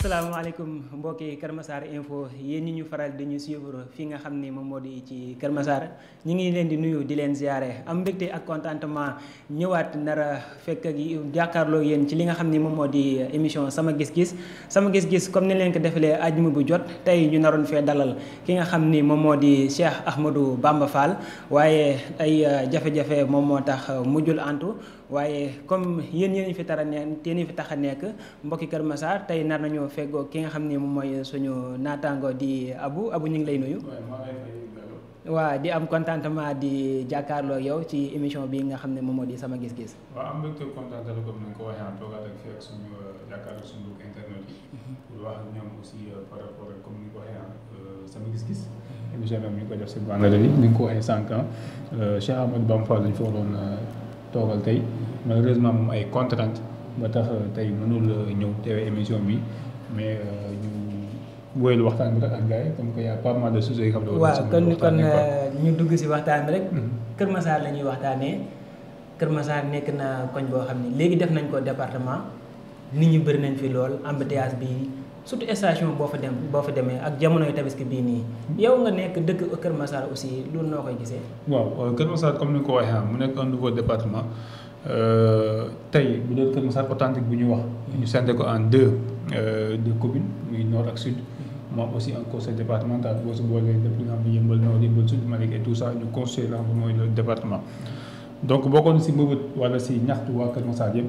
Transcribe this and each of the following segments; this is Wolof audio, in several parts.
asalaamaaleykum mbokki Kër Massar info yéen ñi ñu faral di ñu suivre fii nga xam ni moom moo di ci Kër Massar ñu ngi leen di nuyu di leen ziare am mbégte ak contentement ñëwaat nara fekk ak jàkkaarloo yéen ci li nga xam ni moom moo di émission sama gis-gis comme ni leen ko defalee àjjuma bu jot tey ñu naroon fee dalal ki nga xam ni moom moo di Cheikh Ahmadou Bamba Fall waaye ay jafe-jafe moom moo tax mujjul antu waaye comme yéen fi tara ne yéen fi tax a nekk mbokki Kër Massar tey nar nañoo feggoo ki nga xam ni moom mooy suñu naataango di Abou ñu ngi lay nuyu. waaw di am contentement di jàkkaarloo yow ci émission bi nga xam ne moom moo di sama gis-gis. waaw am mbégte contentement comme ni nga ko waxee ah toogaat ak fii ak suñu jàkkaarloo suñu internet yi. pour wax ak ñoom aussi par rapport ak comme ni nga ko waxee ah sama gis-gis. émission bi ñu ko def si vendredi ni nga ko waxee sànq Cheikh Ahmadou Bamba Fall lañ fa waroon toogal tey malheureusement moom ay contraintes ba tax tey mënul ñëw teewee émission bi mais ñu wóyul waxtaan bi rek ak gars yi comme que y' a pas mal de sujets yi xam ne. waaw kon ñu dugg si waxtaan bi rek. Kër Massar la ñuy waxtaanee Kër Massar nekk na koñ boo xam ne léegi def nañ ko département nit ñi bëri nañ fi lool embouteillage bi surtout station boo fa demee ak jamonoy tabaski bii nii yow nga nekk dëkk Kër Massar aussi loolu noo koy gisee. waaw Kër Massar comme ni nga ko waxee mu nekk un nouveau département tey bu doon Kër Massar authentique bu ñu wax. ñu scindé ko en deux communes muy nord ak sud. moom aussi un conseil départemental boo si boolee lépp li nga xam ne yëmbal nord yëmbal sud Malick et tout ça ñu construire la nga xam ne mooy le département. donc bokkoon si mbëbët wala si ñaxtu waa Kër Massar yëpp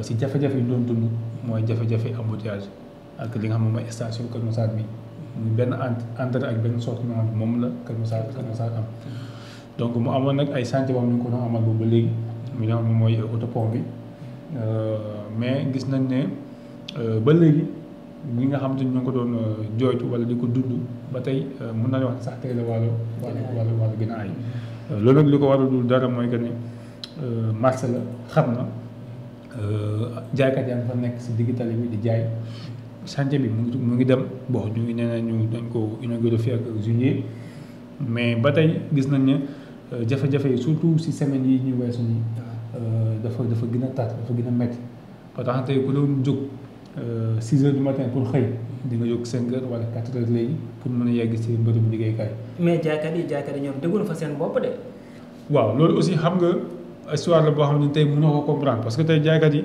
si jafe-jafe yi doon dund mooy jafe-jafe embouteillage ak li nga xam ne mooy station Kër Massar bi muy benn entrée ak benn sortie moom la Kër Massar am. donc mu amoon nag ay chantier boo xam ne ñu ngi ko doon amal boobu ba léegi mi nga xam ne mooy autopont bi mais gis nañ ne ba léegi. ñi nga xam te ñu ngi ko doon jooytu wala di ko dund ba tey mën nañu wax sax tey la wàllu gën a ay loolu nag li ko waral dul dara mooy que ne marché la xam na jaaykat yaa ngi fa nekk si digg tali bi di jaay chantier bi mu ngi dem bon ñu ngi nee na ñu dañ ko inauguré fii ak juillet mais ba tey gis nañ ne jafe-jafe yi surtout si semaines yi ñu weesu nii dafa gën a tar dafa gën a métti ba tax tey ku doon jóg 6 heures du matin pour xëy di nga jóg 5 heures wala 4 heures léegi pour mën a yegg si mbërëb liggéeykaay. mais jaaykat yi ñoom déglu fa seen bopp de. waaw loolu aussi xam nga histoire la boo xam ne tey mënoo ko comprendre parce que tey jaaykat yi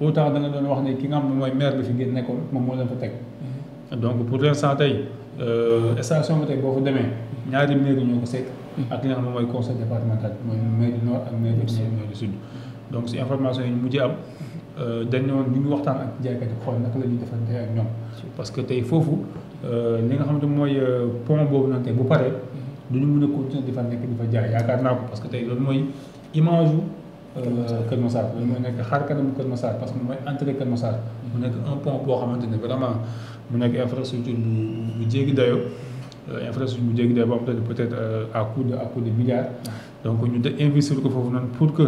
autant da nga doon wax ne ki nga xam ne mooy maire bi fi ngeen nekkoon moom moo leen fa teg. donc pour l'instant tey station bi tey boo fa demee ñaari maire ñoo ko seet. ak li nga xam ne mooy conseil départemental mooy maire du nord ak maire du sud. donc si information yi ñu mujjee am. dañ ne woon ñu ngi waxtaan ak jaaykat yi xool naka la ñuy defante ak ñoom parce que tey foofu li nga xamante mooy pont boobu noonu tey bu paree du ñu mën a continuer di fa nekk di fa jaay yaakaar naa ko parce que tey loolu mooy image u Kër Massar loolu mooy nekk xaar kanamu Kër Massar parce que mooy entrée Kër Massar mu nekk un pont boo xamante ne vraiment mu nekk infrastructure bu jéggi dayoo infrastructure bu jéggi dayoo boo xamante ne peut-être à coup de milliards donc ñu de investir ko foofu noonu pour que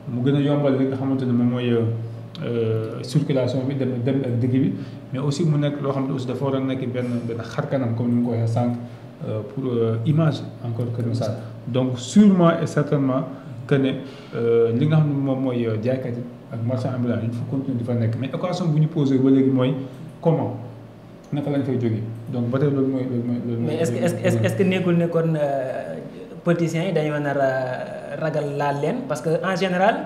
mu gën a yombal li nga xamante ne moom mooy circulation bi dem ak digg bi mais aussi mu nekk loo xam ne aussi dafa war a nekk benn xar kanam comme ni nga ko waxee sànq pour image encore Kër Massar donc sûrement et certainement que ne li nga xam ne moom mooy jaaykat yi ak marchand ambulant yi il faut continuer di fa nekk mais équation bu ñu posé ba léegi mooy comment naka lañ fay jógee donc ba tey loolu mooy. mais est-ce que nekkul ne kon politiciens yi dañoo nar a ragal laal leen parce que en général.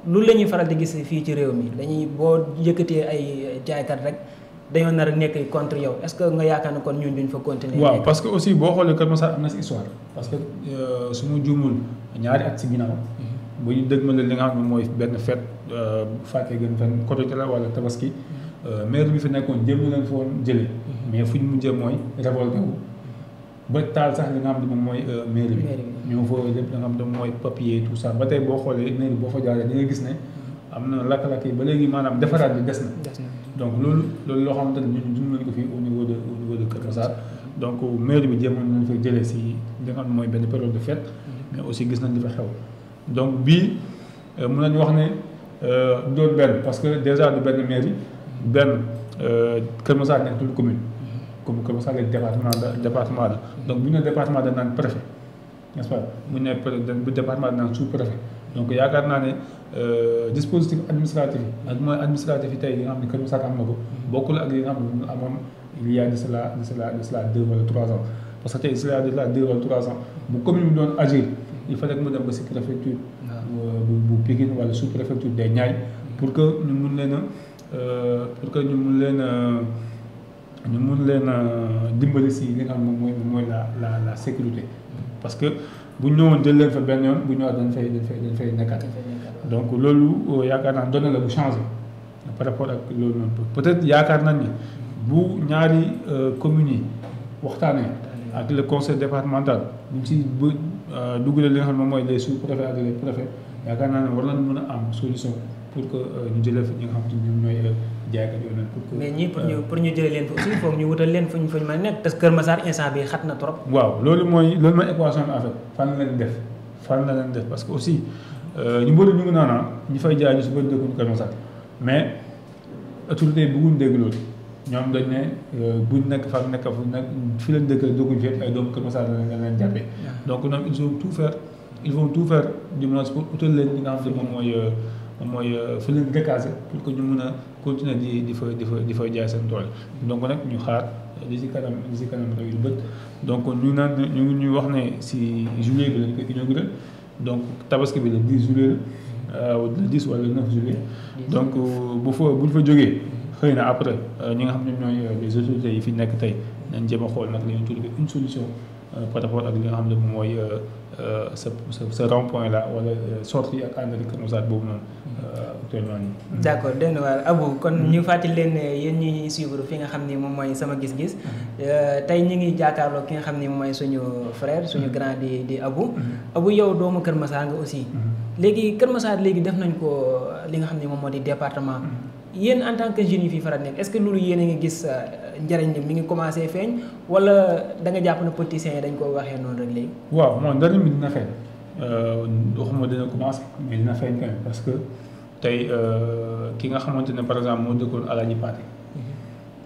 loolu la ñuy faral di gis fii ci réew mi dañuy boo yëkkatee ay jaaykat rek dañoo nar a nekk contre yow est-ce que nga yaakaar ne kon ñun duñ fa continuer. waaw parce que aussi boo xoolee Kër Massar am na si histoire parce que su ma juumul ñaari at si ginnaaw. bu ñu dëgmale li nga xam ne mooy benn fête bu fàkkee gën fenn Korité la wala Tabaski maire bi fi nekkoon jëm na leen fa woon jëlee. mais fu ñu mujjee mooy révolté wu ba taal sax li nga xam ne moom mooy mairie bi ñoo fa lépp li nga xam ne mooy papier tout ça ba tey boo xoolee mairie boo fa jaaree di nga gis ne am na lakk-lakk yi ba léegi maanaam defaraat bi des na donc loolu loo xamante ne ñun dund nañ ko fii au niveau de Kër Massar donc mairie bi jéemoon nañu fa jëlee si li nga xam ne mooy benn période de fête mais aussi gis nañ li fa xew donc bii mën nañu wax ne doon benn parce que déjà du benn mairie benn Kër Massar nekk toute commune comme Kër Massar léegi département la donc bu ñu nee département dañ naan préfet n'est-ce pas bu ñu nee département dañ naan sous-préfet donc yaakaar naa ne dispositif administratif yi ak moyens administratifs yi tey yi nga xam ne Kër Massar am na ko bokkul ak li nga xam ne mu amoon il y a de cela 2 wala 3 ans parce que tey il y a de cela 2 wala 3 ans bu commune bi doon agir il fallait que mu dem ba si préfecture bu Pikine wala sous préfecture des Niayes pour que ñu mun leen a dimbali si li nga xam ne mooy la sécurité parce que bu ñu ñëwoon jël leen fa benn yoon bu ñëwaat dañ fay nekkaat donc loolu yaakaar naa donné la bu changé par rapport ak loolu noonu peut-être yaakaar nañ ni bu ñaari communes yi waxtaanee ak le conseil départemental ñu si dugalee li nga xam ne mooy les sous-préfets ak les préfets yaakaar naa ne war nañ mën a am solution pour que ñu jëlee fa ñi nga xam te ñoom ñooy jaaykat yooyu noonu pour que mais ñii pour ñu jëlee leen fa aussi foog ñu wutal leen fuñ mën a nekk te Kër Massar instant bi xat na trop. waaw loolu mooy équation bi en fait fan la leen def parce que aussi ñu bëri ñu ngi naan ñu fay jaay ñu si bëri dëkkuñu Kër Massar mais autorité yi bëgguñ dégg loolu ñoom dañ ne buñ nekk fa nekk fi leen dëkk dëkkuñ fi ay doomu Kër Massar la leen jàppee donc ñoom ils vont tout faire du moins pour utal leen li nga xam ne moom mooy fu leen recaser pour que ñu mën a continuer di fa jaay seen tool donc nag ñu xaar di si kanam réew yu bët donc ñu wax ne si juillet bi lañ ko inauguré donc tabaski bi le 10 juillet le 10 wala le 9 juillet donc buñ fa jógee xëy na après ñi nga xam ne ñooy les autorités yi fi nekk tey nañ jéem a xool nag la ñuy trouver une solution par rapport ak li nga xam ne moom mooy ce rond point là wala sortie ak àndali Kër Massar boobu noonu actuellement nii. d' accord dégg nga waar Abou kon ñu fàttali leen ne yéen ñuy suivre fi nga xam ni moom mooy sama gis-gis tey ñu ngi jàkkaarloo ki nga xam ni moom mooy suñu frère suñu grand di Abou. Abou yow doomu Kër Massar nga aussi. léegi Kër Massar léegi def nañ ko li nga xam ne moom moo di département. yéen en tant que jeunes yi fii faral nekk est ce que loolu yéen a ngi gis njëriñ li mi ngi commencé feeñ wala da nga jàpp ne politiciens yi dañ ko waxee noonu rek léegi. waaw moom njëriñ bi dina feeñ waxuma dina commencé mais dina feeñ quand même parce que tey ki nga xamante ne par exemple moo dëkkoon Alaaji Paate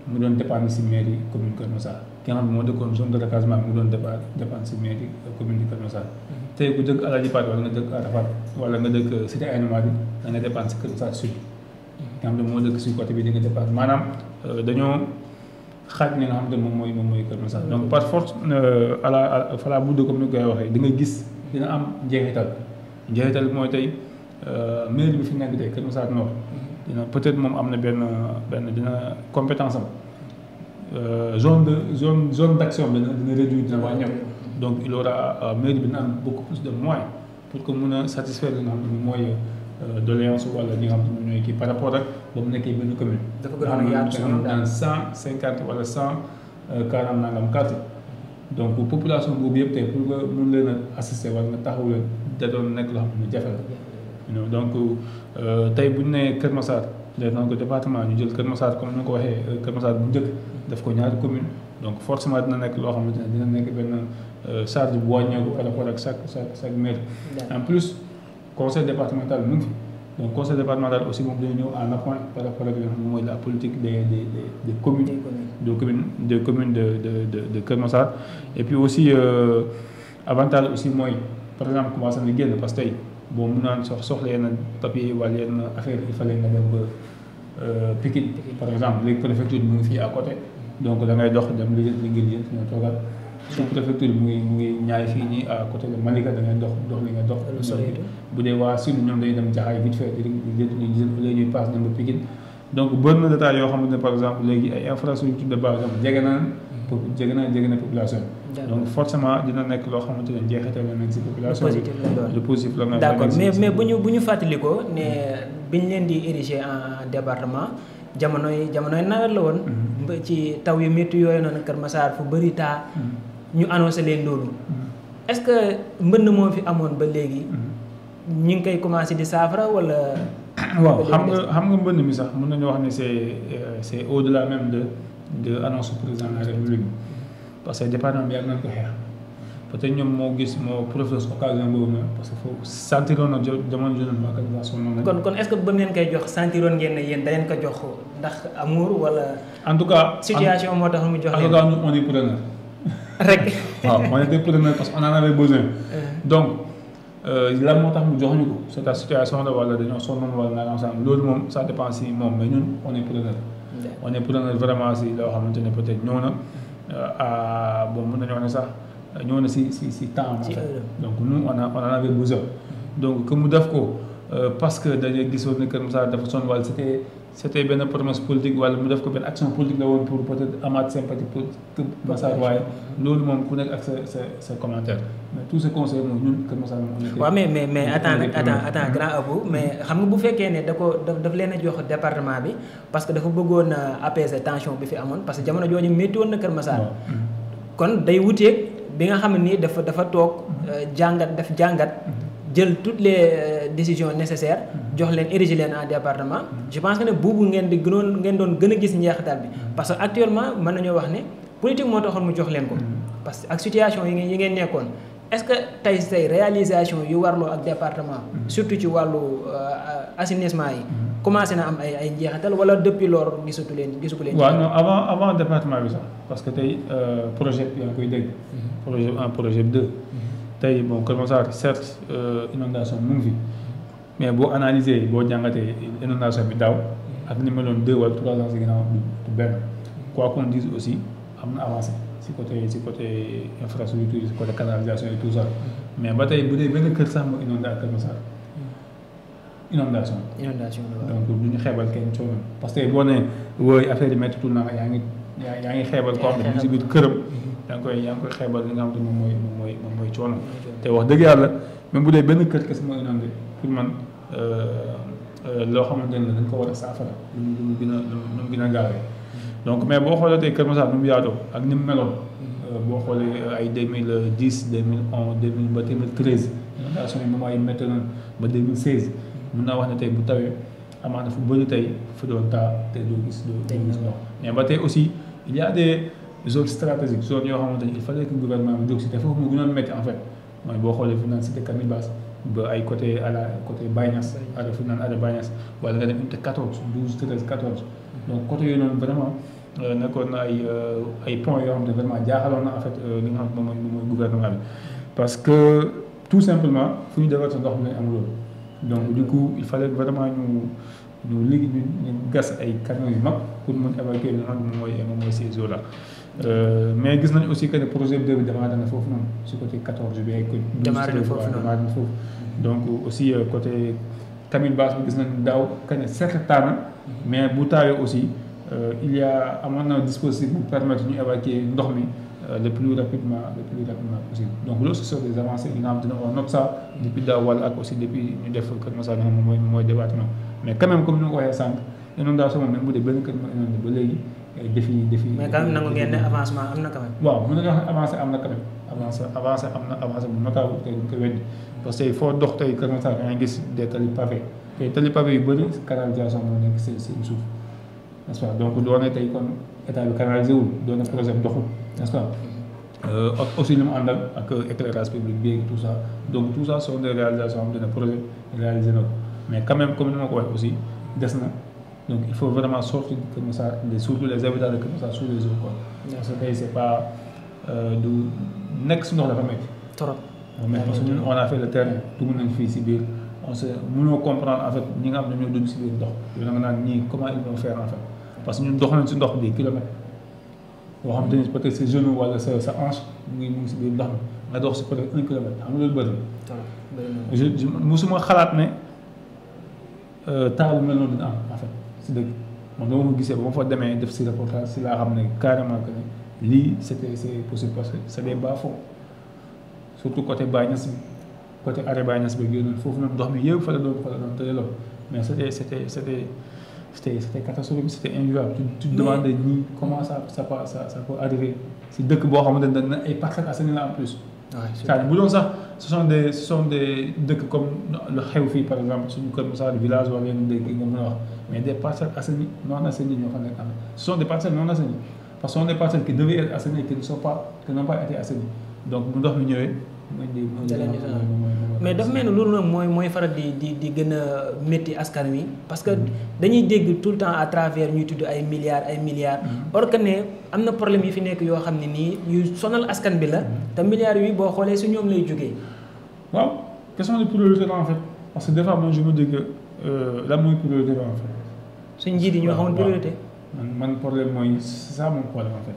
mu doon dépendre si mairie commune Kër Massar ki nga xam ne moo dëkkoon zone de recasement mu doon dépendre si mairie commune Kër Massar tey ku dëkk Alaaji Paate wala nga dëkk Arafat wala nga dëkk Cité Aïna Madi da nga dépendre si Kër Massar Sud. nga xam ne moo dëkk si côté bi di nga dépassé maanaam dañoo xaaj li nga xam ne moom mooy Kër Massar donc par force à la bout comme ni koy waxee di nga gis dina am njeexital bi mooy tey mairie bi fi nekk tey Kër Massar Nord dina peut-être moom am na benn dina compétence am zone d'action dina réduire dina wàññeeku donc il aura mairie bi dina am beaucoup plus de moyens pour que mun a satisfaire li nga xam ne mooy doléance wala ñi nga xam ne ñooy kii par rapport ak ba mu nekkee benn commune. dafa gën a yaatu dans 150 wala 140 nangam quartier donc population boobu yëpp tey pour nga mun leen a assister wala nga taxaw leen da doon nekk loo xam ne jafe la. donc tey bu ñu nee Kër Massar def nañ ko département ñu jël Kër Massar comme ni nga ko waxee Kër Massar bu njëkk def ko ñaari commune donc forcément dina nekk loo xamante ne dina nekk benn charge bu wàññeeku par rapport ak chaque maire. en plus. conseil départemental mu ngi fi donc conseil départemental aussi moom dañu ñëw en appoint par rapport ak li nga xam ne mooy la politique des communes de Kër Massar et puis aussi avantage aussi mooy par exemple commencé na génn parce que tey boo mun naan soxla yenn papier wala yenn affaire il fallait nga dem ba Pikine par exemple léegi préfecture mu ngi fii à côté donc da ngay dox dem li ngir yéen ñoo toogal sous préfecture mu ngi ñaay fii nii à côté de Malika da ngay dox li nga dox bu dee waa sud ñoom dañuy dem jaxaay vite fait léegi ñuy passe dem ba Pikine donc bëri na détails yoo xamante ne par exemple léegi ay infrastructure de base jege na population donc forcément dina nekk loo xamante ne njeexital la nekk si population le positif la nga d'accord mais bu ñu fàttalikoo ne biñ leen di ériger en département jamonoy nawet la woon ci taw yu métti yooyu noonu Kër Massar fu bëri taa ñu annoncé leen loolu est-ce que mbënn moo fi amoon ba léegi ñu ngi koy commencé di saafara wala. waaw xam nga mbënn mi sax mën nañu wax ne c'est au-delà même de annonce président de la République parce que département bi yàgg nañ ko xeex peut-être ñoom moo profité occasion boobu na parce que foofu sentiroon na jamono jooju organisation noonu. kon est-ce que ba ngeen koy jox sentiroon ngeen ne yéen da leen ko jox ndax amour wala. en tout cas situation moo tax mu jox leen. en tout cas nous on est preneur. rek. waaw on était preneur parce qu'on en avait besoin. donc lan moo tax mu jox ñu ko c'est la situation la wala dañoo sonnoon wala naa ensemble loolu moom ça dépend si moom mais ñun on est preneur. on est preneur vraiment si loo xamante ne peut-être ñëw na bon mën nañoo ne sax ñëw na si temps en fait. Donc nous on en avait besoin donc que mu def ko parce que dañuy gisoon ne Kër Massar dafa sonn wala c'était benn promesse politique wala mu def ko benn action politique la woon pour peut-être amaat sympathie pour Kër Massar waaye loolu moom ku nekk ak sa commentaire mais tout ce conseil moom ñun Kër Massar moom on était. waaw mais attends grand Abou mais xam nga bu fekkee ne daf leen a jox département bi parce que dafa bëggoon apaiser tension bi fi amoon parce que jamono jooju métti woon na Kër Massar. kon day wuteeg bi nga xam ne nii dafa toog jàngat. jël toutes les décisions nécessaires jox leen ériger leen en département je pense que ne boobu ngeen doon gën a gis njeexital bi parce que actuellement mën nañoo wax ne politique moo taxoon mu jox leen ko parce que ak situation yi ngeen nekkoon est-ce que tey réalisation yu warloo ak département surtout ci wàllu assainissement yi commencé na am ay njeexital wala depuis lors gisu ko leen waaw non avant département bi sax parce que tey projet bi yaa ngi koy dégg projet 1 projet 2 tey bon Kër Massar certes inondation mu ngi fi mais boo analyser boo jàngatee inondation bi daaw ak ni meloon 2 wala 3 ans si ginnaaw du benn quoi qu'on dise aussi am na avancé si côté infrastructure si côté canalisation et tout ça mais ba tey bu dee benn kër sax moo inondé ak Kër Massar inondation donc du ñu xeebal kenn coono parce que boo nee wooy affaire yi métti tout le temps yaa ngi xeebal koo xam ne mu si biir këram yaa ngi koy xeebal li nga xam te moom mooy coono te wax dëgg yàlla même bu dee benn kër kese moo inondé pour man loo xamante ne dañ ko war a saafara lu mu gën a gaawee donc mais boo xoolee tey Kër Massar nu mu yaatoo ak ni mu meloon boo xoolee ay 2010 2011 2000 ba 2013 inondation yi moment yi métti na ba 2016 mun naa wax ne tey bu tawee amaana fu bëri tey fu doon taa te doo gis ndox mais ba tey aussi il y a des zones stratégiques zones yoo xamante ni il fallait que gouvernement bi jóg si te foofu mu gënoon métti en fait mooy boo xoolee fi naan cité Camibas ba ay côté côté Baynas ada fi naan ada Baynas wala nga dem unité 14 12 13 14 donc côté yooyu noonu vraiment nekkoon na ay points yoo xam ne vraiment jaaxaloon na en fait li nga xam ne moom mooy gouvernement bi parce que tout simplement fu ñu defar sa ndox mi am loolu donc du coup il fallait vraiment ñu gas ay camions yu mag pour mën évacuer li nga xam ne moom mooy ces eaux là mais gis nañu aussi que ne projet 2 bi démarré na foofu noonu si côté 14 bi ay côté démarré na foofu donc aussi côté Camibas bi gis nañu daaw que ne certes taa na mais bu taawee aussi il y a amoon na dispositif bu permettre ñu évacuer ndox mi le plus rapidement possible donc loolu ce sont des avancées yi nga xam ne on note ça depuis daaw wala ak aussi depuis ñu def Kër Massar nga xam ne mooy département mais quand même comme ni ma ko waxee sànq inondation moom même bu dee benn kër moo inondé ba léegi défi mais quand même nangu ngeen ne avancement am na quand même. waaw mën nañu wax ne avancé am na quand même avancé am na avancé bu notable tey duñ ko weddi parce que foo dox tey Kër Massar da ngay gis des tali pavé tey tali pavé yu bëri canalisation moo nekk seen suuf n'est-ce pas donc doone tey kon état bi canalisé wul doone projet bi doxul n'est-ce pas aussi li mu àndal ak éclairage public bi tout ça donc tout ça sont des réalisations am dina projet réalisé na ko mais quand même comme ni ma ko waxee aussi des na donc il faut vraiment sortir de Kër Massar surtout les habitants de Kër Massar sous les eaux quoi parce que tey c'est pas du nekk si ndox dafa métti trop mais parce que ñun on a fait le terrain dugg nañ fii si biir on se mënoo comprendre en fait ñi nga xam ne ñoo dugg si biir ndox yow da nga naan ñii comment ils vont faire en fait parce que ñun dox nañ si ndox bi kilomètres boo xam te ni peut-être sa genou wala sa hanche mu ngi si biir ndox mi nga dox si peut-être 1 kilomètre xam nga loolu bëri je musuma xalaat ne taal mel noonu dina am en fait si dëgg moom dama ko gisee ba ma fa demee def si reportage si laa xam ne carrément que ne lii c'est possible parce que c'est des bas-fonds surtout côté Baynas bi côté arrêt Baynas bi yooyu noonu foofu noonu ndox mi yëpp fa la doon tëjee mais c'était catastrophique c'était invivable tu te demandes ñii comment ça peut arriver si dëkk boo xamante ne dañ ay parcelles assainies la en plus. c'est-à-dire bu doon sax ce sont des dëkk comme lu xew fii par exemple suñu Kër Massar village wala yenn dëkk yi nga mën a wax mais des parcelles assainies non assainies ñoo fa nekk am ce sont des parcelles non assainies parce que ce sont des parcelles qui devaient être assainies qui n'ont pas été assainies donc bu ndox mi ñëwee. mais dafa mel ni loolu nag mooy faral di gën a métti askan wi parce que dañuy dégg tout le temps à travers ñuy tudd ay milliards. or que ne am na problème yi fi nekk yoo xam ne nii yu sonal askan bi la te milliards yi boo xoolee si ñoom lay jógee. waaw question de priorité la en fait parce que des fois man je me dis que lan mooy priorité la en fait. suñ njiit yi ñoo xamoon priorité. man problème mooy c'est ça mon problème en fait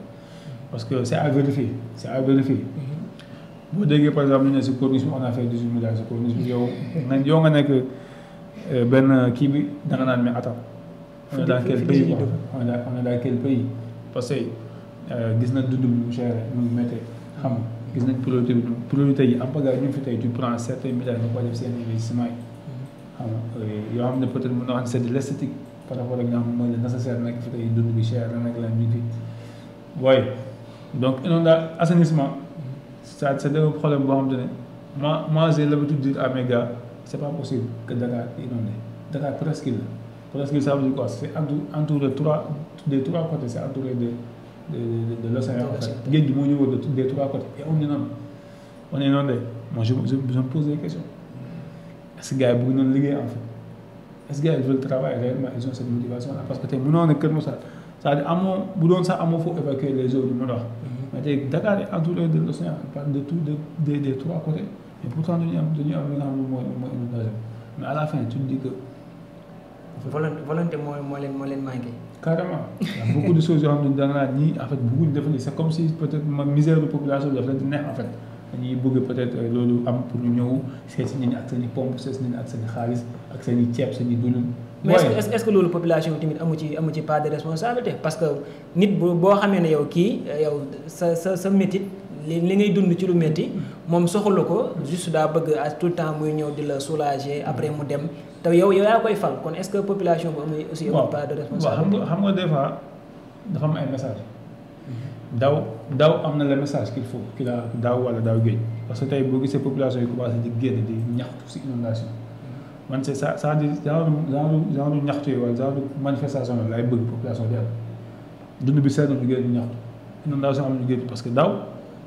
parce que c'est à vérifier c'est à vérifier. boo déggee par exemple ñu ne si corniche bi on a fait 18 milliards si corniche bi yow nga nekk benn kii bi da nga naan mais attends. on est dans quel pays on est dans quel pays parce que gis nañ dund bi mu cher mu méttee xam nga gis nañ priorité yi am pagaay ñu fi tey tu prends certains milliards nga koy def seen investissement yi xam nga yoo xam ne peut-être mën na wax c'est de l'esthétique par rapport ak nga xam mooy le nécessaire nekk fi tey dund bi cher la nekk la ñu fi waaye donc assainissement c'est un problème boo xamante ne moi j'ai l'habitude de dire à mes gars c'est pas possible que Dakar est inondé Dakar presqu'île ça veut dire quoi c'est entouré des trois côtés c'est entouré de l'océan en fait géej gi moo ñu wër des trois côtés et on est inondé moi je me pose des questions est-ce que gars yi bëgg nañu liggéey en fait est-ce que gars yi veulent travailler réellement ils ont cette motivation là parce que tey mënoo ne Kër Moussa c'est-à-dire amoo bu doon sax amoo foo évacuer les eaux du mën a wax mais tey Dakar est entouré de l'océan de tout des trois côtés et pourtant dañuy am li nga xam ne mooy inondation mais à la fin tu te dis que volonté moo leen manqué. carrément il y a beaucoup de choses yoo xam ne da nga naan ñii en fait bëgguñ def c'est comme si peut-être misère de population bi daf leen di neex en fait dañuy bëgg peut-être loolu am pour ñu ñëw seet si nit ñi ak seen i pompe seet si nit ñi ak seen i xaalis ak seen i ceeb seen i dundin. mais est-ce que loolu population tamit amu ci part de responsabilité parce que nit boo xamee ne yow kii yow sa métit li ngay dund ci lu métti moom soxla ko juste daa bëgg à tout le temps muy ñëw di la soulager après mu dem te yow yaa koy fal kon est-ce que population bi amul aussi amul part de responsabilité. waaw xam nga des fois dafa am ay messages daaw am na le message qu'il faut qu'il a daaw wala daaw géej parce que tey boo gisee population yi commencé di génn di ñaxtu si inondation man c'est ça ça dit genre ñaxtu yi wala genre manifestation la laay bëgg population di am dund bi seetlu ñu génn ñaxtu inondation am ñu génn parce que daaw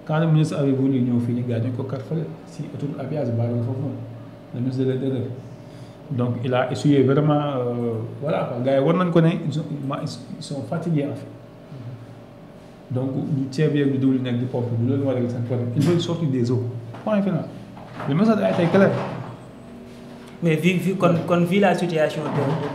quand le ministre avait voulu ñëw fii ñu gars dañu ko karfale si autoroute à péage baa foofu noonu le ministre de l'Intérieur donc il a essuyé vraiment voilà quoi gars yi war nañ ko ne ils sont fatigués en fait donc ñu ceeb yeeg di diwli nekk di pompe bi loolu moo rek seen problème il veut sortir des eaux point final le message a été clair. mais vu la situation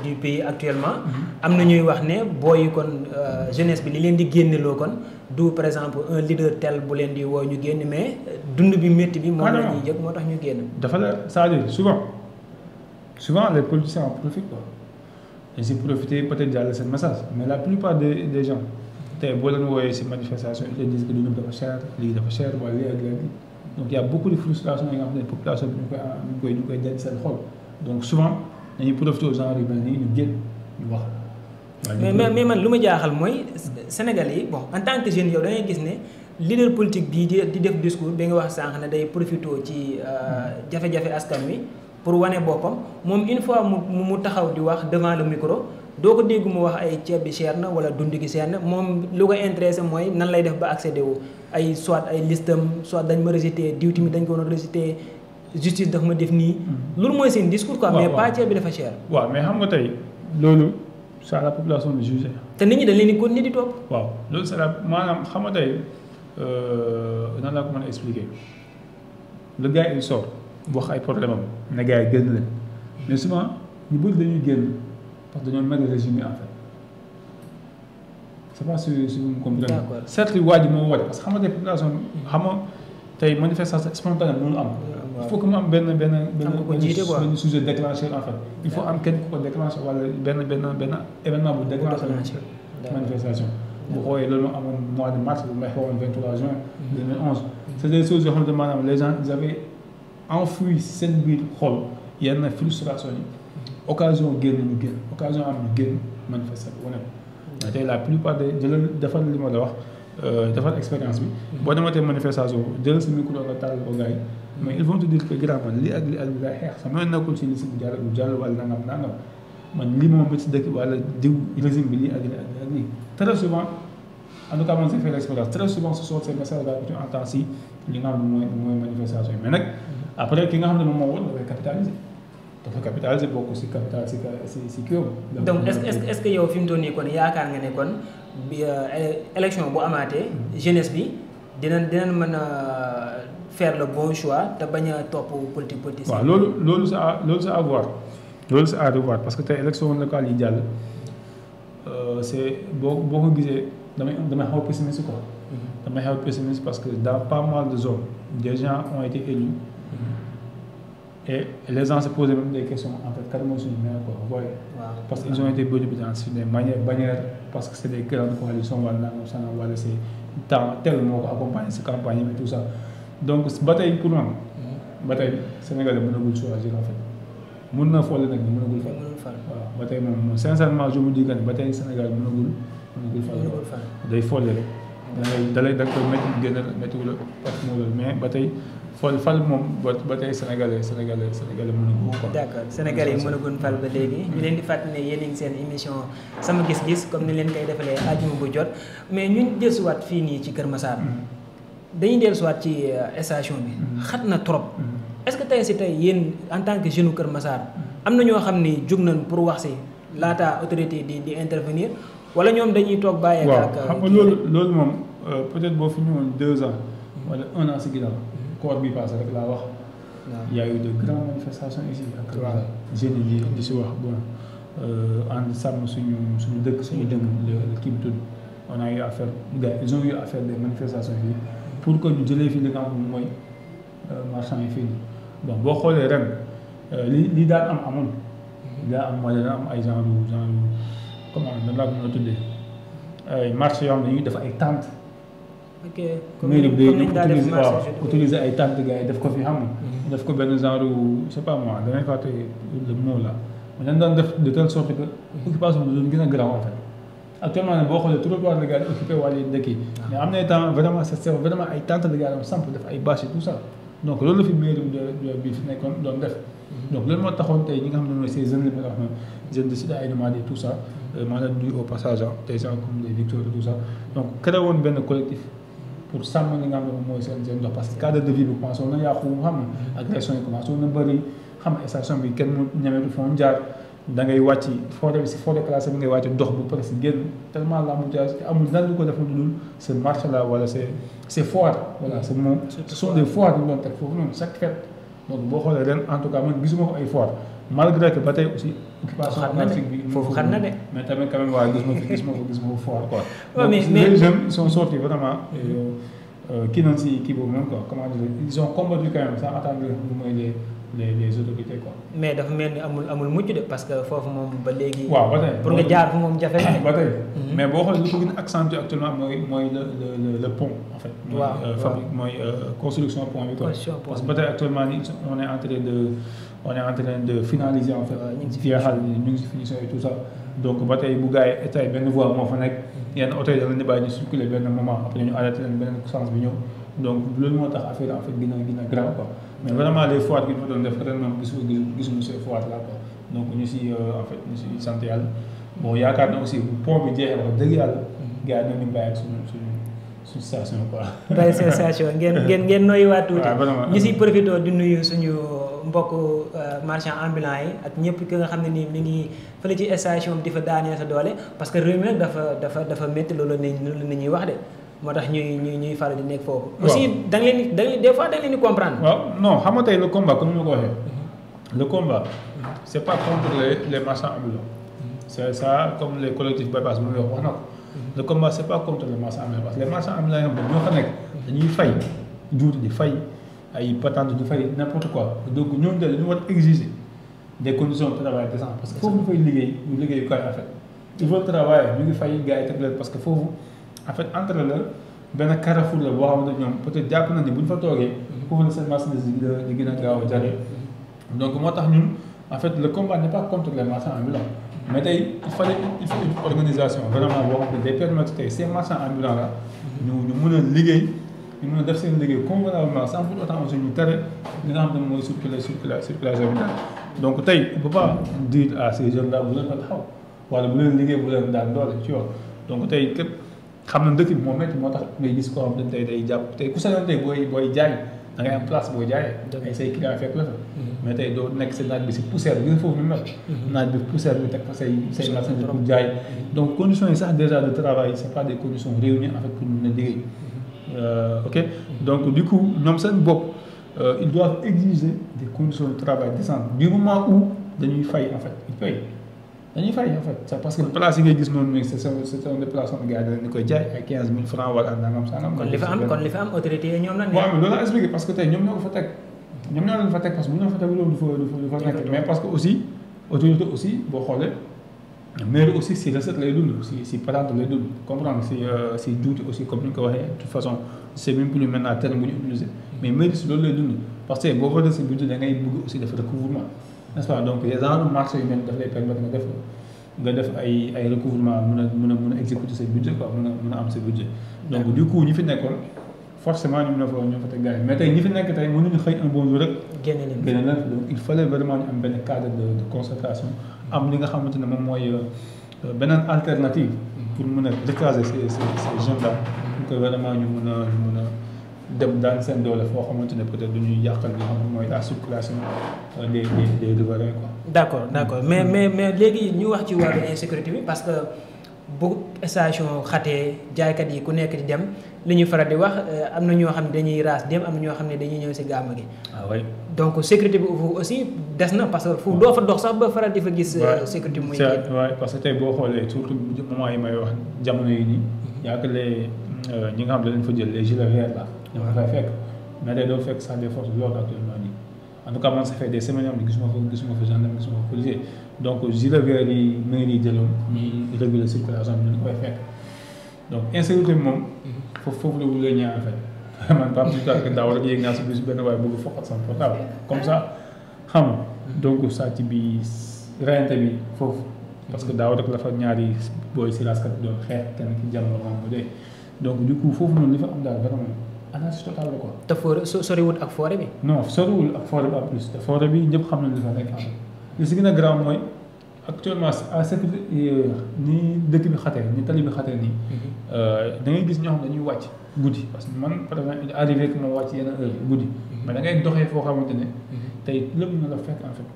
du pays actuellement am na ñuy wax ne booy kon jeunesse bi li leen di génneloo kon du par exemple un leader tel bu leen di woo ñu génn mais dund bi métti bi moom la ñuy jëg moo tax ñu génn. dafa la c'est-à-dire souvent les politiciens en profitent quoi dañ si profiter peut-être jàll seen message mais la plupart des gens tey boo leen wooyee si manifestation ils te disent que dund dafa cher lii dafa cher wala lii ak léegi donc il y a beaucoup de frustration yi nga xam ne population bi ñu koy denc seen xol donc souvent dañuy profiter aux gens yu mel nii ñu génn ñu wax. mais man lu ma jaaxal mooy Sénégal yi bon en tant que jeune yow da ngay gis ne leader politique bii di def discours bi nga wax sànq ne day profité ci jafe-jafe askan wi pour wane boppam moom une fois mu taxaw di wax devant le micro doo ko dégg mu wax ay ceeb bi cher na wala dund gi cher na moom lu ko intéressé mooy nan lay def ba accéder wu ay soit ay listam soit dañ ma rejeté diw tamit dañ ko war a rejeté justice daf ma def nii. loolu mooy seen discours quoi. mais pas ceeb bi dafa cher. waaw mais xam nga tey loolu c'est à la population de juger. te nit ñi dañ leen di continuer di topp. waaw loolu c'est la maanaam xam nga tey nan laa ko mën a expliquer le gars il sort wax ay problème am ne gars yi génn leen mais souvent ñu bëri dañuy génn parce que dañoo mel régime yi en fait c'est pas si vous me comprenez. d'accord certes waa ji moo war parce que xam nga tey population xam nga tey manifestation spontanée mënul am. il faut que mu am benn sujet déclencheur en fait il faut am kenn ku ko déclencher wala benn événement bu déclencher manifestation bu xoolee loolu moo amoon mois de mars bu may xewoon 23 juin 2011 c'est des choses yoo xamante maanaam les gens ils avaient enfoui seen biir xol yenn frustration yi occasion génn ñu génn occasion am ñu génn manifester wane ko mais tey la plupart des jëlal defal li ma la wax defal expérience bi boo dematee manifestation jëlal sa micro nga taal ko gars yi mais ils vont te dire que grand man lii ak lii lay xeex sama yoon nekkul si li si bu jàll wala nangam man lii moom métti si dëkk wala diw régime bi lii ak lii très souvent en tout cas man j'ai fait l'expérience très souvent ce sont ces messages là que tu entends si li nga xam ne mooy manifestation yi mais nag après ki nga xam ne moom moo woon dafay capitaliser bokk si capital si kii donc est-ce que yow fi mu toll nii kon yaakaar nga ne kon bi élection bu amaatee jeunesse bi dinañ mën a faire le bon choix te bañ a topp politique. waaw loolu c'est à voir loolu c'est à revoir parce que tey élection locale yi jàll c'est boo ko gisee damay xaw a pessimiste quoi. damay xaw a pessimiste parce que dans pas mal de zones des gens ont été élus. Et les gens se posaient même des questions en fait kan mooy suñu maire quoi vous voyez. Parce qu'ils ont été bénéficiaires sur des bannières parce que c'est des grandes coalitions wala nangam sangam wala c'est temps tel moo ko accompagner si campagne et tout ça donc ba tey pour man. ba tey Sénégal mënagul choisir en fait mun na foole nag mënagul fal. waaw ba tey moom sincèrement je me dis que ba tey Sénégal mënagul fal. day foole rek. da koy métti génn métti wu la parce que moo loolu mais ba tey fal moom ba tey sénégalais mënaguñ ko. d'accord sénégalais yi mënaguñ fal ba léegi. ñu leen di fàttali ne yéen a ngi seen émission sama gis-gis comme ni leen koy defalee àjjuma bu jot mais ñu dellusiwaat fii nii ci Kër Massar. dañuy dellusiwaat ci station bi. xat na trop. est-ce que tey si tey yéen en tant que jeune Kër Massar am na ñoo xam ni jug nañ pour wax si laata autorité di intervenir wala ñoom dañuy toog bàyyi. waaw xam nga loolu moom peut-être boo fi ñëwoon 2 ans wala 1 an si ginnaaw koor bi passé rek laa wax. il y a eu de grandes manifestations ici ak jeunes yi di si wax bon ànd sàmm suñu dëkk suñu dem kii bi tudd on a eu à faire gars ils ont eu à faire des manifestations fii pour que ñu jëlee fii li nga xam ne mooy marchand yi fii nii bon boo xoolee ren li daan amul li daan am mooy dana am ay genre comment nan laa ko mën a tuddee ay marché yoo xam ne dañuy def ay tentes. ok comme utiliser ay tentes gars yi def ko fi xam nga. def ko benn genre je sais pas moi damay fàtte le mot là mais dañ daan def de telle sorte que occupation bi doon gën a garaaw en fait actuellement nag boo xoolee trottoir de gars yi occupé wàll yi dëkk yi mais am na temps vraiment c'est vraiment ay tentes de gars yi samp def ay bâches et tout ça donc loolu la fi mairie bi fi nekkoon doon def donc loolu moo taxoon tey ñi nga xam ne mooy ces jeunes li ma wax noonu jeunes de Sida Aïda Madi tout ça maa leen nuyu au passage des gens comme les Victor et tout ça donc créé woon benn collectif pour sàmm li nga xam ne mooy seen dox parce que cadre de vie bi commencé woon na yàqu xam nga agression yi commencé woon na bëri xam nga station bi kenn mu ñemetu foon jaar da ngay wàcc forêt bi si forêt classée bi ngay wàcc dox bu presque génn tellement l'embouteillage te amul nan lu ko def lu dul ce marché là wala c'est foire voilà c'est moom ce sont des foires yu ñu doon teg foofu noonu chaque fête donc boo xoolee ren en tout cas man gisuma ko ay foire malgré que ba tey aussi occupation classique bi foofu xat na de mais tamit quand même waaye gisuma ko foire quoi donc les jeunes ils sont sortis vraiment kii nañ si kii boobu même quoi comment dire ils ont combattu quand même sans attendre lu mooy les autorités quoi. mais dafa mel ni amul mucc de parce que foofu moom ba léegi. waaw ba tey pour nga jaar fu moom jafe na ba tey mais boo xoolee lu ko gën a accentué actuellement mooy le pont en fait. waaw fabrique mooy construction pont bi quoi. parce que ba tey actuellement nii on est en train de finaliser en fait. ñu ngi si finition et tout ça. donc ba tey bu gars yi état benn voie moo fa nekk. yenn oto yi da leen di bàyyi ñu circuler benn moment après ñu arrêté leen beneen sens bi ñëw donc loolu moo tax affaire en fait gën a grave quoi. mais vraiment les foires gi ñu doon def ren moom gisuñu ces foires là quoi donc ñu si en fait ñu si sant yàlla bon yaakaar na aussi bu pont bi jeexee wax dëgg yàlla gars yi nañu bàyyi ak suñu station quoi. bàyyi seen station ngeen noyyiwaat tuuti. ñu si profité di nuyu suñu mbokk marchand ambulant yi ak ñëpp ki nga xam ne nii mi ngi fële ci station bi di fa daaneel sa doole parce que réew mi nag dafa métti loolu la ñuy wax de. moo tax ñuy faral di nekk foofu. aussi da nga leen des fois da nga leen di comprendre. waaw non xam nga tey le combat comme ni ma ko waxee. le combat c'est pas contre les marchands ambulants. c'est ça comme les collectifs bypass mu wax na ko. le combat c'est pas contre les marchands ambulants parce que les marchands ambulants yi ñoo fa nekk dañuy fay juuti di fay ay patente di fay n'importe quoi donc ñoom de dañu war a exiger des conditions de travail décentes parce que foofu ñu fay liggéey koy en fait il faut travailler ñu ngi fay gars yi teg leen parce que foofu. en fait entre la benn carrefour la boo xam ne ñoom peut-être jàpp na ni bu ñu fa toogee foofu la seen marchandise di gën a gaaw a jaree donc moo tax ñun en fait le combat n'est pas contre les marchands ambulants mais tey il faut une organisation vraiment boo xam ne day permettre tey ces marchands ambulants là ñu mën a liggéey ñu mën a def seen liggéey convenablement sans pour autant aussi ñu tere li nga xam ne mooy circulation bi donc tey on peut pas dire à ces jeunes là bu leen fa taxaw wala bu leen liggéey bu leen daan doole ci yoon donc tey képp xam na dëkk bi moo métti moo tax ngay gis koo xam ne tey day jàpp tey ku sañoon tey booy jaay da ngay am place booy jaayee. ay say client fekk la fa. mais tey doo nekk sa naaj bi si poussière bi gis foofu nu mel. naaj bi poussière bi teg fa say marchandises pour jaay. donc conditions yi sax déjà de travail c'est pas des conditions réunies en fait pour ñu mën a liggéey. ok donc du coup ñoom seen bopp ils doivent exiger des conditions de travail décentes du moment où dañuy fay en fait ils payent dañuy fay en fait c'est parce que place yi ngay gis noonu mais c'est un déplacement gars yi dañu koy jaay ay 15 000 francs wala nangam sangam. kon li fa am autorité yi ñoom la. waaw mais loolu laa expliqué parce que tey ñoom ñoo ko fa teg ñoom ñoo leen fa teg parce que bu ñu la fa teg loolu du fa nekk mais parce que aussi autorité aussi boo xoolee mairie aussi si recette lay dund si patente lay dund comprendre si juuti aussi comme ni ñu ko waxee de toute façon c'est même plus maintenant terme bu ñu utilisé mais mairie si loolu lay dund parce que boo ko def si budget da ngay bëgg aussi def recouvrement n'est-ce pas donc les genre marché yu mel daf lay permettre nga def ay recouvrement mën a exécuter sa budget quoi mën a am sa budget donc du coup ñi fi nekkoon forcément ñoo fa teg gars yi mais tey ñi fi nekk tey mënuñu xëy un bon jour rek génne leen donc il fallait vraiment ñu am benn cadre de concertation am li nga xamante ne moom mooy beneen alternative pour mën a recaser ces jeunes là pour que vraiment ñu mën a dem daan seen doole foo xamante ne peut-être du ñuy yàqal li nga xam ne mooy la circulation des riverains quoi. d'accord mais léegi ñu wax ci wàllu insécurité bi parce que bu station xatee jaaykat yi ku nekk di dem li ñuy faral di wax am na ñoo xam ne dañuy raas dem am na ñoo xam ne dañuy ñëw si gàmm gi. ah oui donc sécurité bi aussi des na parce que fu doo fa dox sax ba faral di fa gis. sécurité muy kii waaw parce que tey boo xoolee surtout moment yi may wax jamono yi nii. yaa ngi les ñi nga xam ne dañ fa jël les gilets verts là. ñoo fay fekk mais day doo fekk sax des forces de l'ordre actuellement nii en tout cas man ça fait des semaines yoo xam ne gisuma fa gendarme gisuma fa policier donc gilets verts yi mairie yi jëloon ñuy réguler circulation bi ñu koy fekk donc insécurité bi moom. foofu la wulee ñaar en fait man pas plus tard que daaw rek yéeg naa si bis benn waaye bëgg foqat sama portable comme ça xam nga donc sàcc bi reyante bi foofu parce que daaw rek la fa ñaari booy si raskat doon xeex kenn ki jàmm moom mu dee donc du coup foofu noonu li fa am daal vraiment anarchie totale la quoi. te forêt soriwul ak forêt bi. non soriwul ak forêt bi en plus te forêt bi ñëpp xam nañ li fa nekk li si gën a grave mooy actuellement à sécurité ni dëkk bi xatee ni tali bi xatee nii. da ngay gis ñoo xam ne dañuy wàcc guddi parce que man par exemple arrivé que ma wàcc yenn heure guddi. mais da ngay doxee foo xamante ne. tey lépp na la fekk en fait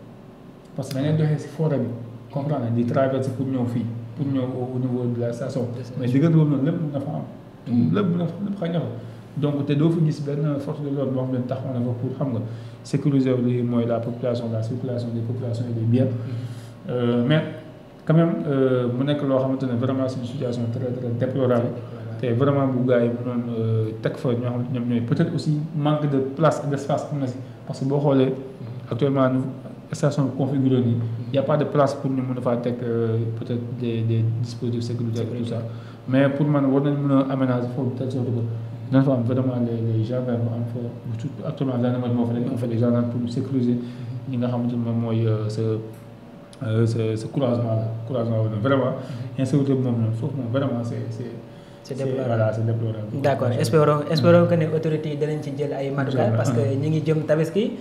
parce que da ngay doxee si forêt bi comprendre di traverser pour ñëw fii pour ñëw au niveau de la station. mais diggante boobu noonu lépp na fa am. lépp xañ na fa donc te doo fa gis benn force de l'ordre boo xam ne taxaw na fa pour xam nga sécuriser li mooy la population la circulation des populations et des biens. mais quand même mu nekk loo xamante ne vraiment c'est une situation très très déplorable te vraiment bu gars yi mënoon teg fa ñoo xamante ñoom ñooy peut-être aussi manque de place et d'espace am na si parce que boo xoolee actuellement nu station configurée nii y a pas de place pour ñu mën a faa teg peut-être des dispositifs sécuritaires et tout ça mais pour man war nañ mën a aménager foofu de telle sorte que dina fa am vraiment les gendarmes am fa surtout actuellement gendarmerie moo fa nekk am fa des gendarmes pour sécuriser ñi nga xamante ne moom mooy ce croisement là vraiment insécurité bi moom noonu foofu moom vraiment c'est déplorable. Voilà, c'est déplorable. D'accord, espérons que ne autorités yi danañ ci jël ay matukaay parce que ñi ngi jëm tabaski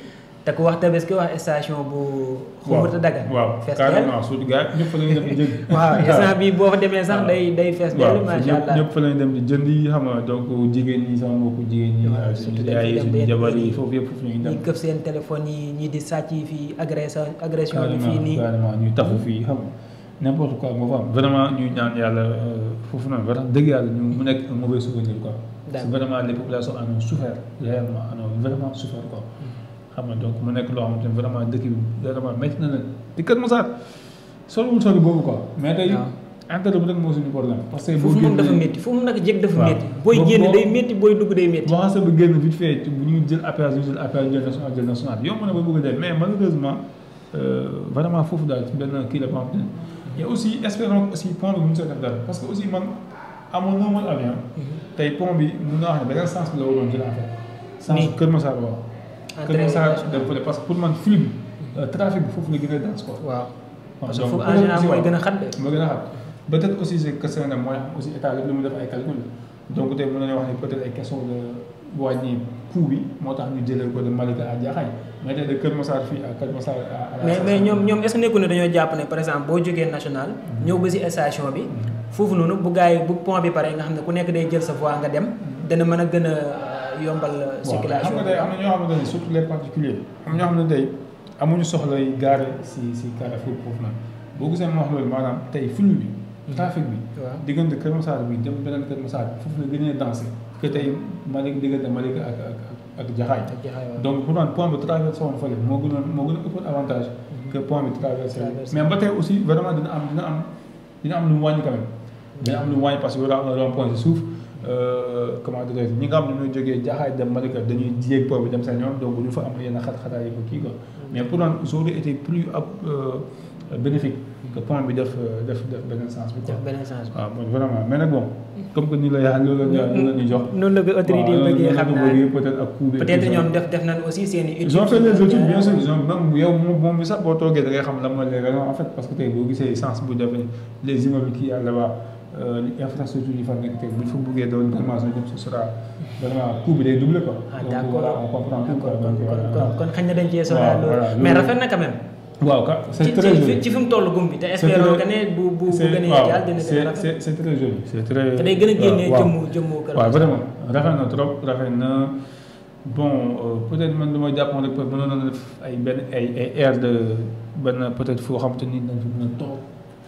te ku wax tabaski wax station bu xumurta dagan. waaw carrément surtout gars ñëpp fa lañu dem di jënd. waaw instant bi boo fa demee sax day fees dell macha allah ñëpp fa lañu dem di jënd yi xam nga donc jigéen ñi sama mbokku jigéen ñi suñu yaay yi suñu jabar yi foofu yëpp foofu lañu dem. ñi këf seen téléphone yi ñi di sàcc yi fii agression bi fii nii carrément ñuy tafu fii xam nga n'importe quoi moo fa am vraiment ñuy ñaan yàlla foofu noonu vraiment dëgg yàlla ñu mu nekk un mauvais souvenir quoi. parce que vraiment les populations en ont souffert réellement en ont vraiment souffert quoi. xam nga donc mu nekk loo xamante ne vraiment dëkk bi vraiment métti na leen di Kër Massar soriwul sori boobu quoi. mais tey intérêt bi rek moo suñu problème. parce que foofu moom dafa métti foofu nag jég dafa métti. booy génn day métti booy dugg day métti. boo xasee ba génn vite fait bu ñu jël appel jël national yomb na ba bëgg a dee mais malheureusement vraiment foofu daal ci benn kii la boo xam ne et aussi espérons aussi pont bi mu see def dara parce que aussi man amoon na woon avion. tey pont bi mun naa wax ne beneen sens bi la waroon jël en fait. sens Kër Massar waaw. Kër Massar dem fële parce que pour man flux bi trafic bi foofu la gën a dense quoi. waaw parce que foofu en général mooy gën a xat de. mooy gën a xat peut-être aussi c'est question ne mooy aussi état lépp lu mu def ay calcul donc tey mën nañu wax ne peut-être ay question de wàññi coût bi moo tax ñu jëlee ko de Malika à Diakhaye mais tey de Kër Massar fii à Kër Massar à mais ñoom est-ce que nekkul ne dañoo jàpp ne par exemple boo jógee national ñëw ba si station bi foofu noonu bu gars yi bu pont bi pare nga xam ne ku nekk day jël sa voie nga dem dana mën a gën a yombal circulation. xam nga tey am na ñoo xamante ne surtout les particuliers am na ñoo xam ne tey amuñu soxla yi gaare si Carrefour foofu noonu boo gisee ma wax loolu maanaam tey flux bi trafic bi diggante Kër Massar bi dem beneen Kër Massar bi foofu la gën a dansé que tey Malika diggante Malika ak Jaxaay. donc pour man pont bi traversé woon fële moo gën a ëpp avantage. que pont bi traversé mais ba tey aussi vraiment dina am lu mu wàññi quand même. dina am lu mu wàññi parce que yow daa am na rond-point si suuf comment dirais ñi nga xam ne ñoo jógee Jaxaay dem Malika dañuy yéeg pont bi dem seen yoon donc ñu fa am yenn xat-xataay yi ko kii quoi mais pour man ça aurait été plus bénéfique que pont bi def beneen sens bi quoi. beneen sens bi waaw bon vraiment mais nag bon comme que ni la yaa loolu la ñu jox. noonu la ko autorité yi bëggee xam naa peut-être ak coup peut-être ñoom def nañ aussi seen i. ils ont fait les études bien sûr ils ont même yow moom mi sax boo toogee da ngay xam lan mooy les raisons en fait parce que tey boo gisee sens bu defee les immeubles qui y a là-bas infrastructure yi fa nekk tey bu ñu fa buggee doon formation dem ce sera vraiment coût bi day doublé quoi. ah donc d'accord voilà on comprend tout quoi donc kon xëy na dañ cee soxla loolu mais rafet na quand même. waaw c'est très joli ci fi mu toll gum bi te espérons que ne bu gënee jàll dina gën a rafet c'est très joli c'est très. te day gën a génnee jëmmu kër. waaw vraiment rafet na trop rafet na bon peut-être man dama jàpp rek mënoon na def ay benn ay air de benn peut-être foo xam te ni dañ fi mën a toog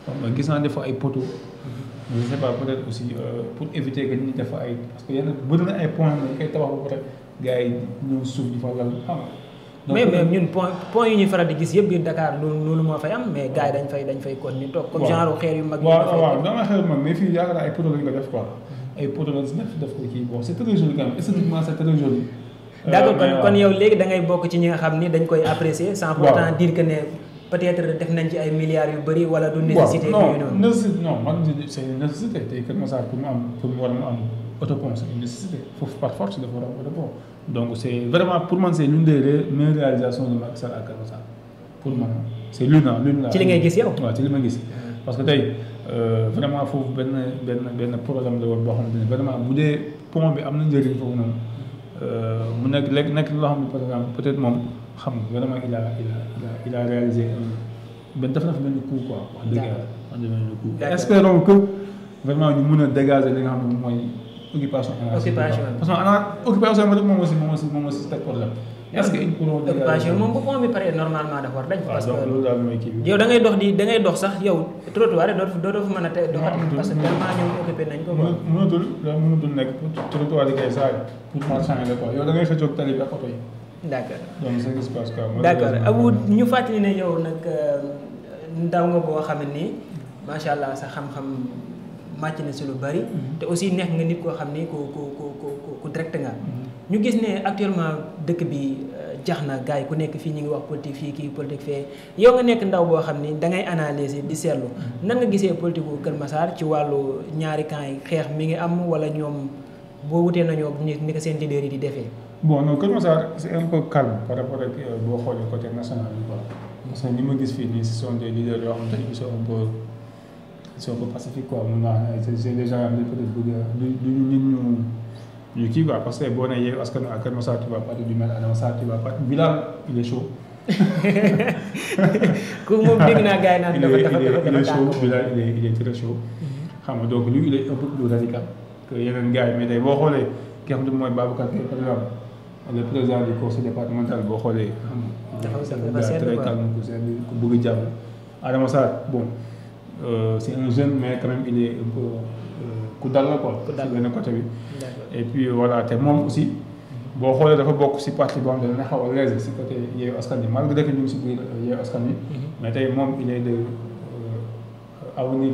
xam nga gis naa def ay poteaux. je sais pas peut-être aussi pour éviter que nit ñi def ay parce que yenn bëri na ay points dañ koy tabax ba pare gars yi ñëw suuf di fa lal xam nga. mais ñun point yu ñuy faral di gis yëpp biir Dakar loolu moo fay am mais gars yi dañ fay continuer toog comme genre xeer yu mag yi waaw dama xeer mag mais fii yaakaar naa ay poteaux lañ ko def quoi ay poteaux lañ si def ko kii bon c'est très joli quand même esthétiquement c'est très joli. d'accord kon yow léegi da ngay bokk ci ñi nga xam ni dañ koy apprécier sans pourtant dire que ne peut-être def nañ ci ay milliards yu bëri wala du nécessité non man c'est une nécessité tey Kër Massar pour mu war a am autopont c'est une nécessité foofu par force dafa war a am autopont donc c'est vraiment pour man c'est l'une des meilleures réalisations de Macky Sall à Kër Massar pour man c'est l'une la ci li ngay gis yow waaw ci li ma gis parce que tey vraiment foofu benn problème la woon boo xamante ne vraiment bu dee pont bi am na njëriñ foofu noonu mu nekk loo xam ne par exemple peut-être moom xam nga vraiment il a réalisé def na fa benn coup quoi wax dëgg yàlla wax dëgg yàlla coup espérons que vraiment ñu mun a dégager li nga xam ne mooy occupation parce que occupation moom aussi teg problème est-ce que occupation moom bu pont bi pare normalement dafa war dañ parce que loolu daal mooy kii bi yow da ngay dox sax yow trottoir doo fa mën a teg doxat parce que tellement ñoom occupé nañ ko mënatul nekk trottoir yi kay saa pour marchand yi la quoi yow da ngay xëccoog tali bi ak oto yi. d'accord donc c'est ce qui se passe quoi. d'accord Abou ñu fàttali ne yow nag ndaw nga boo xam ne nii macha allah sa xam-xam màcc na si lu bari. te aussi nekk nga nit koo xam ni ku direct nga. ñu gis ne actuellement dëkk bi jax na gars yi ku nekk fii ñu ngi wax politique fii kii politique fee yow nga nekk ndaw boo xam ni da ngay analyser di seetlu nan nga gisee politique bu Kër Massar ci wàllu ñaari camps yi xeex mi ngi am wala ñoom boo wutee nañoo ni ko seen leader yi di defee. bon non Kër Massar c'est un peu calme par rapport ak boo xoolee côté national bi quoi parce que ñi ma gis fii nii ce sont des leaders yoo xamante ni ils sont un peu pacifiques quoi mun naa c'est des gens yoo peut-être bëgg du nit ñu kii quoi parce que boo nee Yewwi Askan Wi à Kër Massar tu vas parler du maire Adama Sarr tu vas parler Bilal il est chaud. ku moom dégg naa gars yi naan dafa il est chaud Bilal il est très chaud. xam nga donc lui il est un peu plus radical que yeneen gars yi mais tey boo xoolee ki nga xam ne mooy Babacar Gueye par exemple le président du conseil départemental boo xoolee. dafa seetlu très calme ku bëgg jàmm. Adama Sarr bon c'est un jeune mais quand même il est un peu ku dal la quoi. ci benn côté bi. et puis voilà te moom aussi boo xoolee dafa bokk si parti boo xam ne dana xaw a léger si côté Yewwi Askan Wi malgré que ñu ngi si biir Yewwi Askan Wi. mais tey moom il est de avenir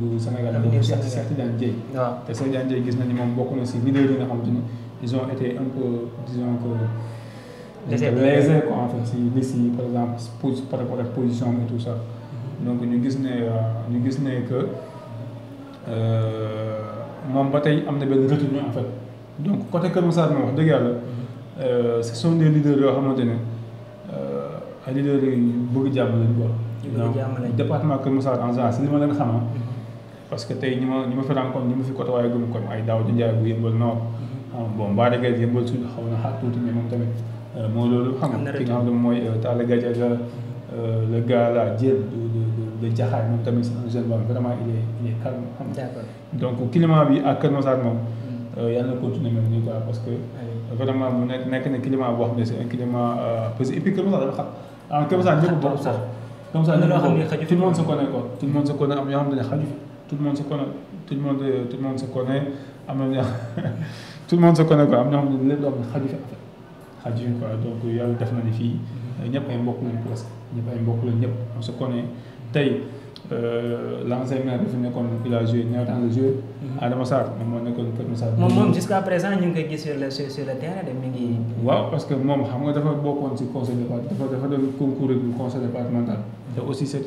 bu Sénégal. avenir Cheikh Tidiane Dièye. waaw te Cheikh Tidiane Dièye gis nañu moom bokk na si leader yi nga xamante ni ils ont été un peu disons que. lésés quoi en fait si liste yi par exemple par rapport ak position et tout ça. donc ñu gis ne que moom ba tey am na benn retenue en fait donc côté Kër Massar moom wax dëgg yàlla ce sont des leaders yoo xamante ne ay leaders yu bëgg jàmm lañ quoi. donc département Kër Massar en général si li ma leen xamaa parce que tey ñi ma fi rencontre ñi ma fi côtoyé gëm comme ay Daouda Ndiaye bu Yëmbal Nord bon Mbada Gueye Yëmbal Sud xaw na xaar tuuti mais moom tamit mooy loolu xam nga ki nga xam ne mooy Talla Gadiaga le gars là Diène de Jaxaay moom tamit c'est un jeune boo vraiment il est calme xam nga donc climat bi ak Kër Massar moom yàlla na continuer mel nii quoi parce que vraiment mu nekk na climat boo xam ne c'est un climat parce que et puis Kër Massar dafa xam Kër Massar ñëpp bokk sax Kër Massar tout le monde se connaît quoi tout le monde se connaît am yoo xam ne xaju tout le monde se connaît tout le monde se connaît am na tout le monde se connaît quoi am na ñoo xam ne lépp loo xam ne xaju fi en fait xaju fi quoi donc yàlla def na ni fii ñëpp ay mbokk lañ presque ñëpp ay mbokk lañ ñëpp on se connaît tey l'ancien maire dafa nekkoon il a joué ñaata la joué Adama Sarr moom moo nekkoon Kër Massar. moom jusqu'à présent ñu ngi koy gis sur le terrain de mi ngi. waaw parce que moom xam nga dafa bokkoon ci conseil départemental dafa doon concours du conseil départemental. te aussi c'est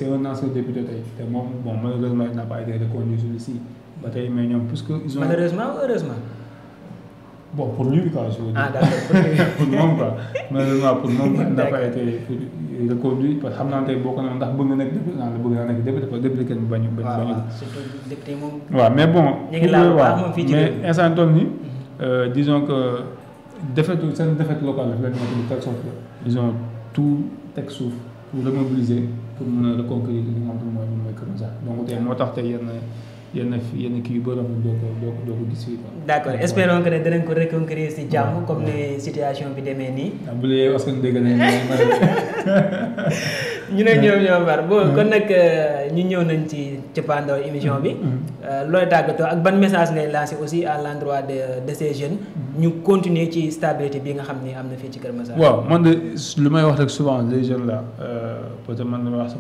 un ancien député tey te moom bon malheureusement il n'a pas été reconduit ici ba tey mais ñoom puisque ils ont. malheureusement ou heureusement. bon pour lui quoi je veux dire. Ah d'accord pour lui. pour moom quoi malheureusement pour moom il n'a pas été reconduit parce que xam naa tey boo ko ndax bëgg nga nekk député naa la bëgg naa nekk député parce que député kenn bañu. waaw surtout député moom. waaw mais bon. ñu ngi laal waaw moom fii ci mais instant toll nii disons que seen défaite locale daf leen nekk de telle sorte que ils ont tout teg suuf pour remobiliser pour mën a reconquérir li nga xam ne mooy Kër Massar donc tey moo tax tey yenn kii yu bëri doo ko gis fii quoi. d'accord espérons que ne dinañ ko reconquérir si jàmm comme ne situation bi demee nii. bu dee askan dégg nañ ñu ne ñoo far bon kon nag ñu ñëw nañ ci cappaandaw émission bi. looy tàggatoo ak ban message ngay lancer aussi à l'endroit de ces jeunes. ñu continuer ci stabilité bi nga xam ni am na fii ci Kër Massar. waaw man de lu may wax rek souvent les jeunes là peut-être man damay wax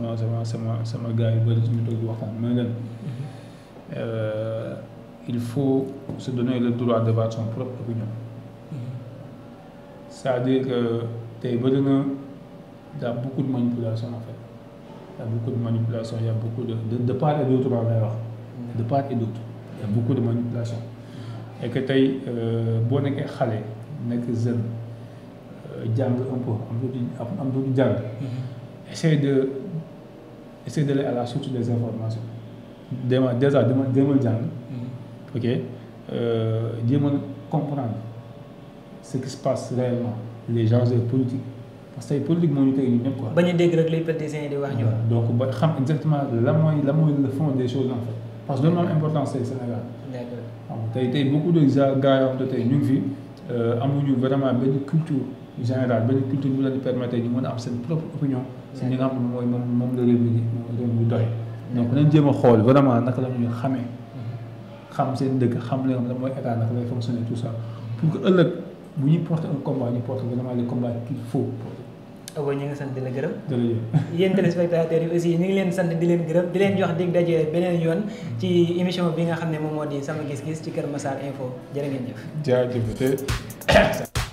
sama gars yu bëri suñu toog di waxtaan mooy leen. Il faut se donner le droit de avoir son propre opinion. C'est-à-dire que tey bëri na y a beaucoup de manipulation en fait. Il y a beaucoup de manipulation, il y a beaucoup de part et d'autre lay wax. De part et d'autre, il y a beaucoup de manipulation. Et que tey boo nekkee xale nekk jeune jàng un peu am tuuti jàng. Essayer d'aller à la source des informations. déjà demal jàng. ok jéem a comprendre ce qui se passe réellement les enjeux politiques parce que politique moo ñu teg ñun ñëpp quoi. bañ a dégg rek les politiciens yi di wax ñu. donc ba xam exactement lan mooy le fond des choses en fait parce que loolu moom importance tey Sénégal. d'accord xam nga tey beaucoup de gars yoo xam ne tey ñu ngi fi amuñu vraiment benn culture générale benn culture bu leen di permettre ñu mën a am seen propre opinion. si ñi nga xam ne moom la réew mi doxee. donc nañ jéem a xool vraiment naka la ñuy xamee xam seen dëkk xam li nga xam ne mooy état naka lay fonctionner tout ça pour que ëllëg bu ñuy porter un combat ñu porter vraiment les combats qu'il faut. waaw ñu ngi sant di la gërëm. jërëjëf yéen téléspectateurs yi aussi ñu ngi leen sant di leen gërëm di leen jox dig daje beneen yoon ci émission bi nga xam ne moom moo di sama gis-gis ci Kër Massar Info jërë ngeen jëf. jaajëf.